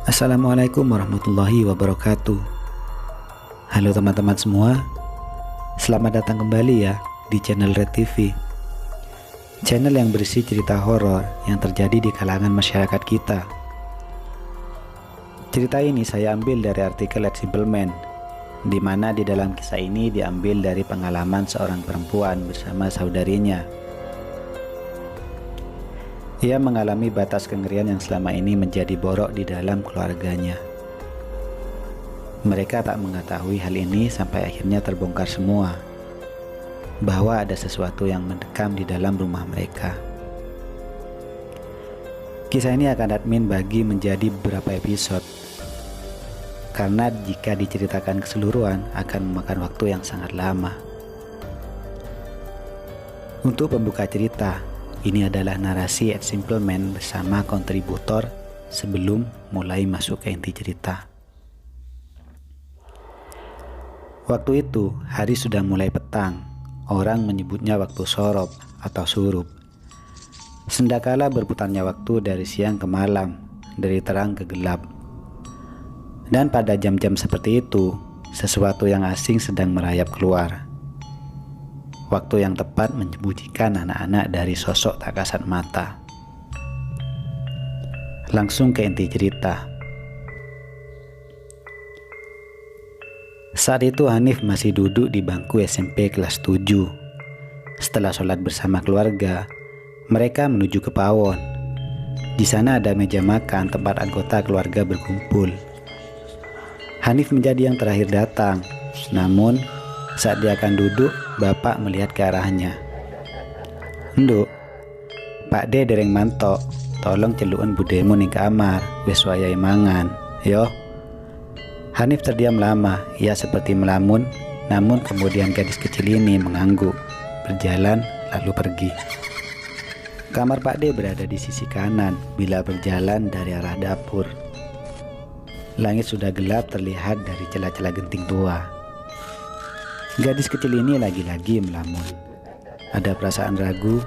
Assalamualaikum warahmatullahi wabarakatuh. Halo teman-teman semua, selamat datang kembali ya di channel Red TV. Channel yang berisi cerita horor yang terjadi di kalangan masyarakat kita. Cerita ini saya ambil dari artikel Ed Simple Man, di mana di dalam kisah ini diambil dari pengalaman seorang perempuan bersama saudarinya. Ia mengalami batas kengerian yang selama ini menjadi borok di dalam keluarganya. Mereka tak mengetahui hal ini sampai akhirnya terbongkar semua, bahwa ada sesuatu yang mendekam di dalam rumah mereka. Kisah ini akan admin bagi menjadi beberapa episode, karena jika diceritakan keseluruhan akan memakan waktu yang sangat lama. Untuk pembuka cerita, ini adalah narasi Ed Simple Man bersama kontributor sebelum mulai masuk ke inti cerita. Waktu itu, hari sudah mulai petang. Orang menyebutnya waktu sorop atau surup. Sendakala berputarnya waktu dari siang ke malam, dari terang ke gelap. Dan pada jam-jam seperti itu, sesuatu yang asing sedang merayap keluar. Waktu yang tepat menyembunyikan anak-anak dari sosok tak kasat mata. Langsung ke inti cerita. Saat itu Hanif masih duduk di bangku SMP kelas 7. Setelah sholat bersama keluarga, mereka menuju ke pawon. Di sana ada meja makan tempat anggota keluarga berkumpul. Hanif menjadi yang terakhir datang, namun saat dia akan duduk, bapak melihat ke arahnya. "Nduk, Pak D dereng mantok, tolong celukun budemu ning kamar, wis wayahe mangan, yo." Hanif terdiam lama, ia seperti melamun, namun kemudian gadis kecil ini mengangguk, berjalan lalu pergi. Kamar Pak D berada di sisi kanan bila berjalan dari arah dapur. Langit sudah gelap terlihat dari celah-celah genting tua. Gadis kecil ini lagi-lagi melamun. Ada perasaan ragu.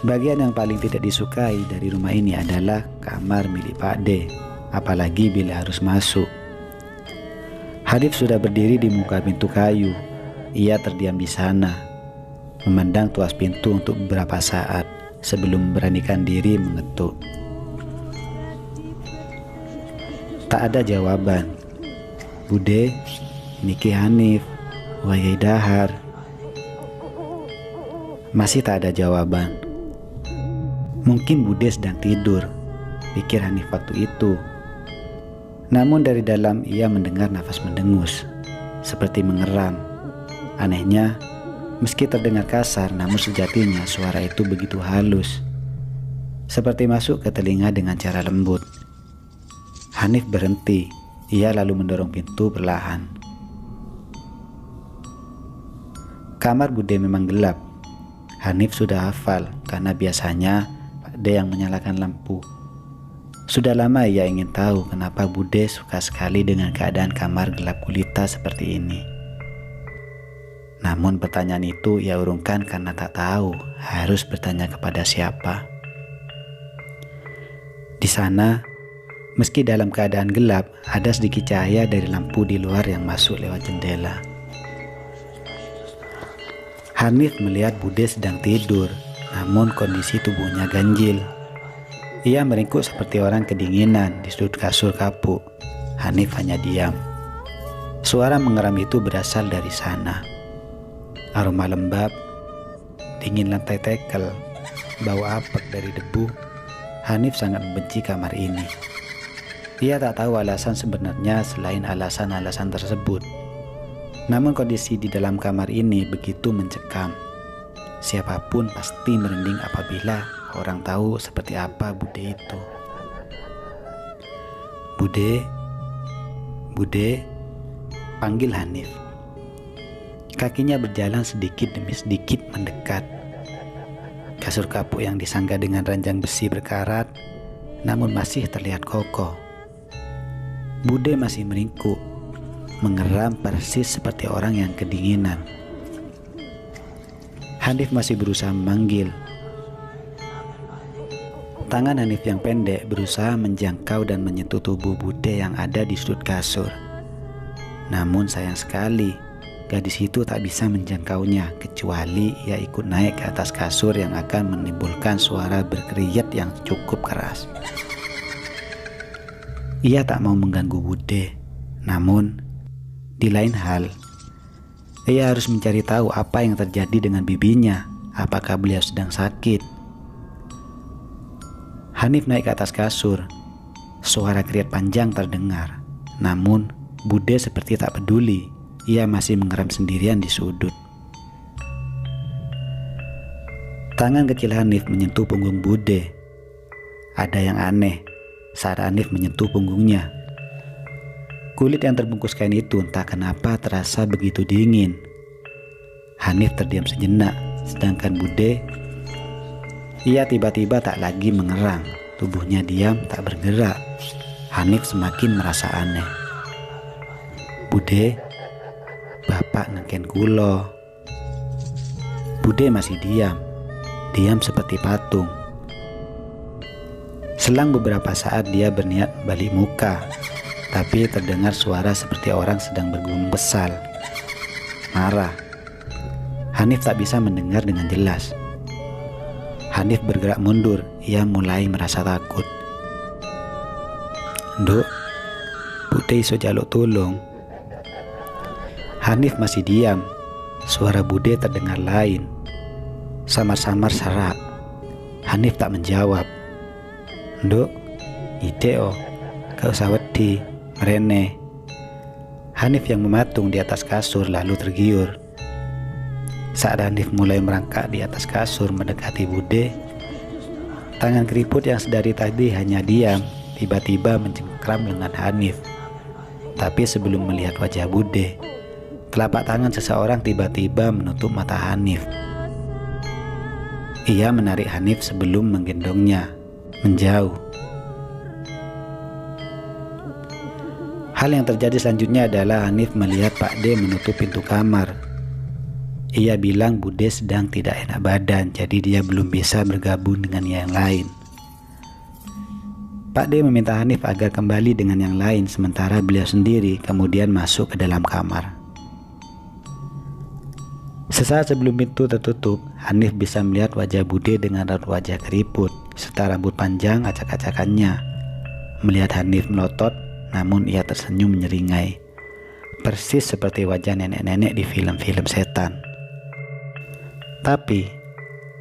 Bagian yang paling tidak disukai dari rumah ini adalah kamar milik Pak D, apalagi bila harus masuk. Hanif sudah berdiri di muka pintu kayu. Ia terdiam di sana, memandang tuas pintu untuk beberapa saat sebelum memberanikan diri mengetuk. Tak ada jawaban. "Bude, niki Hanif, wayai dahar." Masih tak ada jawaban. Mungkin Bude sedang tidur, pikir Hanif waktu itu. Namun dari dalam ia mendengar nafas mendengus, seperti mengeram. Anehnya, meski terdengar kasar, namun sejatinya suara itu begitu halus, seperti masuk ke telinga dengan cara lembut. Hanif berhenti, ia lalu mendorong pintu perlahan. Kamar Bude memang gelap. Hanif sudah hafal karena biasanya Pak D yang menyalakan lampu. Sudah lama ia ingin tahu kenapa Bude suka sekali dengan keadaan kamar gelap gulita seperti ini. Namun pertanyaan itu ia urungkan karena tak tahu harus bertanya kepada siapa. Di sana, meski dalam keadaan gelap, ada sedikit cahaya dari lampu di luar yang masuk lewat jendela. Hanif melihat Bude sedang tidur, namun kondisi tubuhnya ganjil. Ia meringkuk seperti orang kedinginan di sudut kasur kapuk. Hanif hanya diam. Suara mengeram itu berasal dari sana. Aroma lembab, dingin lantai tekel, bau apek dari debu. Hanif sangat membenci kamar ini. Ia tak tahu alasan sebenarnya selain alasan-alasan tersebut. Namun kondisi di dalam kamar ini begitu mencekam. Siapapun pasti merinding apabila orang tahu seperti apa Bude itu. "Bude, Bude," panggil Hanif. Kakinya berjalan sedikit demi sedikit mendekat. Kasur kapuk yang disangga dengan ranjang besi berkarat, namun masih terlihat kokoh. Bude masih meringkuk, mengeram persis seperti orang yang kedinginan. Hanif masih berusaha memanggil, Tangan Hanif yang pendek berusaha menjangkau dan menyentuh tubuh Bude yang ada di sudut kasur. Namun sayang sekali, gadis itu tak bisa menjangkaunya kecuali ia ikut naik ke atas kasur yang akan menimbulkan suara berkeriut yang cukup keras. Ia tak mau mengganggu Bude, namun di lain hal, ia harus mencari tahu apa yang terjadi dengan bibinya. Apakah beliau sedang sakit? Hanif naik ke atas kasur. Suara kriat panjang terdengar. Namun, Bude seperti tak peduli. Ia masih mengeram sendirian di sudut. Tangan kecil Hanif menyentuh punggung Bude. Ada yang aneh saat Hanif menyentuh punggungnya. Kulit yang terbungkus kain itu entah kenapa terasa begitu dingin. Hanif terdiam sejenak, sedangkan Bude, ia tiba-tiba tak lagi mengerang. Tubuhnya diam tak bergerak. Hanif semakin merasa aneh. Bude, bapak nengken kulo. Bude masih diam seperti patung. Selang beberapa saat dia berniat balik muka, tapi terdengar suara seperti orang sedang bergumam kesal, marah. Hanif tak bisa mendengar dengan jelas. Hanif bergerak mundur, ia mulai merasa takut. Nduk, Bude iso jaluk tolong. Hanif masih diam. Suara Bude terdengar lain, samar-samar serak. Hanif tak menjawab. Nduk, ide gak usah wedi, merene. Hanif yang mematung di atas kasur lalu tergiur. Saat Hanif mulai merangkak di atas kasur mendekati Bude, tangan keriput yang sedari tadi hanya diam, tiba-tiba mencengkram lengan Hanif. Tapi sebelum melihat wajah Bude, telapak tangan seseorang tiba-tiba menutup mata Hanif. Ia menarik Hanif sebelum menggendongnya, menjauh. Hal yang terjadi selanjutnya adalah Hanif melihat Pak D menutup pintu kamar. Ia bilang Bude sedang tidak enak badan, jadi dia belum bisa bergabung dengan yang lain. Pak D meminta Hanif agar kembali dengan yang lain, sementara beliau sendiri kemudian masuk ke dalam kamar. Sesaat sebelum pintu tertutup, Hanif bisa melihat wajah Bude dengan raut wajah keriput, serta rambut panjang acak-acakannya. Melihat Hanif melotot, namun ia tersenyum menyeringai, persis seperti wajah nenek-nenek di film-film setan. Tapi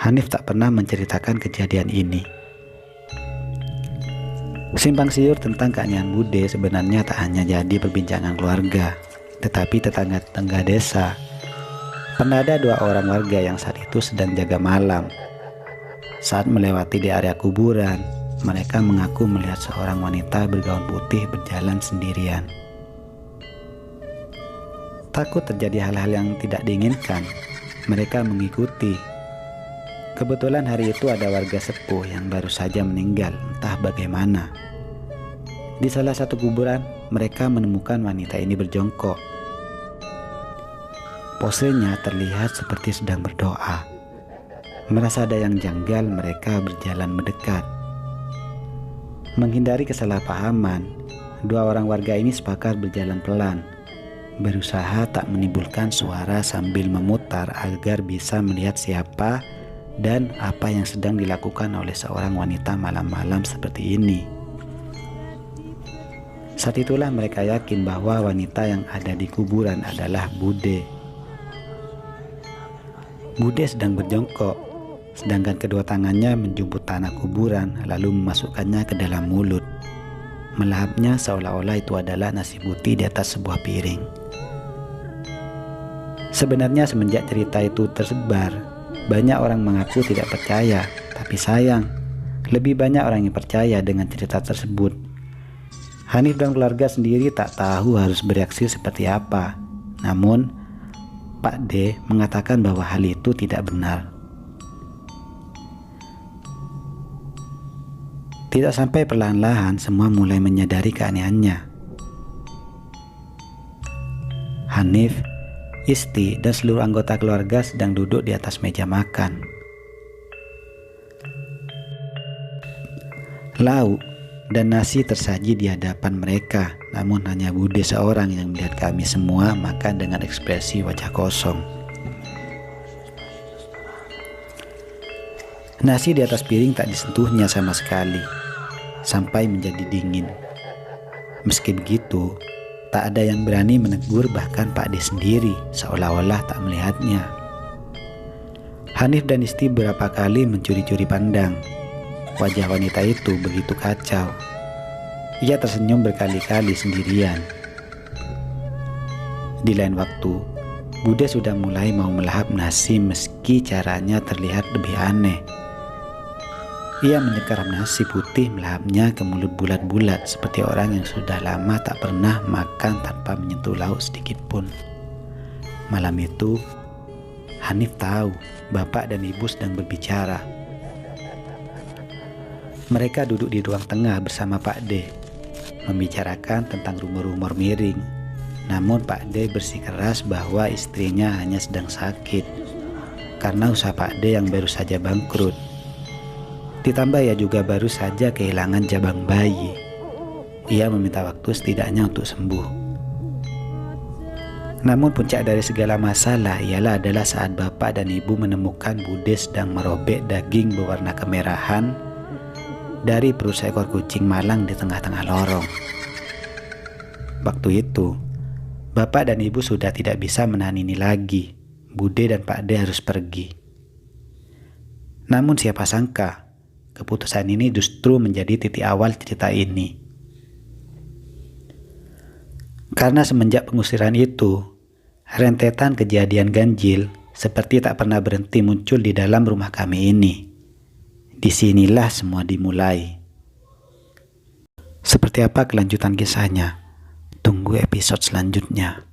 Hanif tak pernah menceritakan kejadian ini. Simpang siur tentang keanehan Bude sebenarnya tak hanya jadi perbincangan keluarga, tetapi tetangga-tetangga desa. Pernah ada 2 orang warga yang saat itu sedang jaga malam. Saat melewati di area kuburan, mereka mengaku melihat seorang wanita bergaun putih berjalan sendirian. Takut terjadi hal-hal yang tidak diinginkan, mereka mengikuti. Kebetulan hari itu ada warga sepuh yang baru saja meninggal, entah bagaimana. Di salah satu kuburan, mereka menemukan wanita ini berjongkok. Posenya terlihat seperti sedang berdoa. Merasa ada yang janggal, mereka berjalan mendekat. Menghindari kesalahpahaman, 2 orang warga ini sepakat berjalan pelan, berusaha tak menimbulkan suara sambil memutar agar bisa melihat siapa dan apa yang sedang dilakukan oleh seorang wanita malam-malam seperti ini. Saat itulah mereka yakin bahwa wanita yang ada di kuburan adalah Bude. Bude sedang berjongkok, sedangkan kedua tangannya menjemput tanah kuburan lalu memasukkannya ke dalam mulut. Melahapnya seolah-olah itu adalah nasi putih di atas sebuah piring. Sebenarnya semenjak cerita itu tersebar, banyak orang mengaku tidak percaya, tapi sayang, lebih banyak orang yang percaya dengan cerita tersebut. Hanif dan keluarga sendiri tak tahu harus bereaksi seperti apa. Namun, Pak D mengatakan bahwa hal itu tidak benar. Tidak sampai perlahan-lahan semua mulai menyadari keanehannya. Hanif, Isti, dan seluruh anggota keluarga sedang duduk di atas meja makan. Lauk dan nasi tersaji di hadapan mereka, namun hanya Bude seorang yang melihat kami semua makan dengan ekspresi wajah kosong. Nasi di atas piring tak disentuhnya sama sekali, sampai menjadi dingin. Meski begitu, tak ada yang berani menegur, bahkan Pak D sendiri seolah-olah tak melihatnya. Hanif dan Isti beberapa kali mencuri-curi pandang. Wajah wanita itu begitu kacau. Ia tersenyum berkali-kali sendirian. Di lain waktu, Bude sudah mulai mau melahap nasi meski caranya terlihat lebih aneh. Ia menyekaram nasi putih melahapnya ke mulut bulat-bulat seperti orang yang sudah lama tak pernah makan tanpa menyentuh lauk sedikit pun. Malam itu, Hanif tahu bapak dan ibu sedang berbicara. Mereka duduk di ruang tengah bersama Pak D, membicarakan tentang rumor-rumor miring. Namun Pak D bersikeras bahwa istrinya hanya sedang sakit karena usaha Pak D yang baru saja bangkrut. Ditambah ia juga baru saja kehilangan jabang bayi. Ia meminta waktu setidaknya untuk sembuh. Namun puncak dari segala masalah adalah saat bapak dan ibu menemukan Bude sedang merobek daging berwarna kemerahan dari perut seekor kucing malang di tengah-tengah lorong. Waktu itu, bapak dan ibu sudah tidak bisa menahan ini lagi. Bude dan Pak D harus pergi. Namun siapa sangka, keputusan ini justru menjadi titik awal cerita ini. Karena semenjak pengusiran itu, rentetan kejadian ganjil seperti tak pernah berhenti muncul di dalam rumah kami ini. Disinilah semua dimulai. Seperti apa kelanjutan kisahnya? Tunggu episode selanjutnya.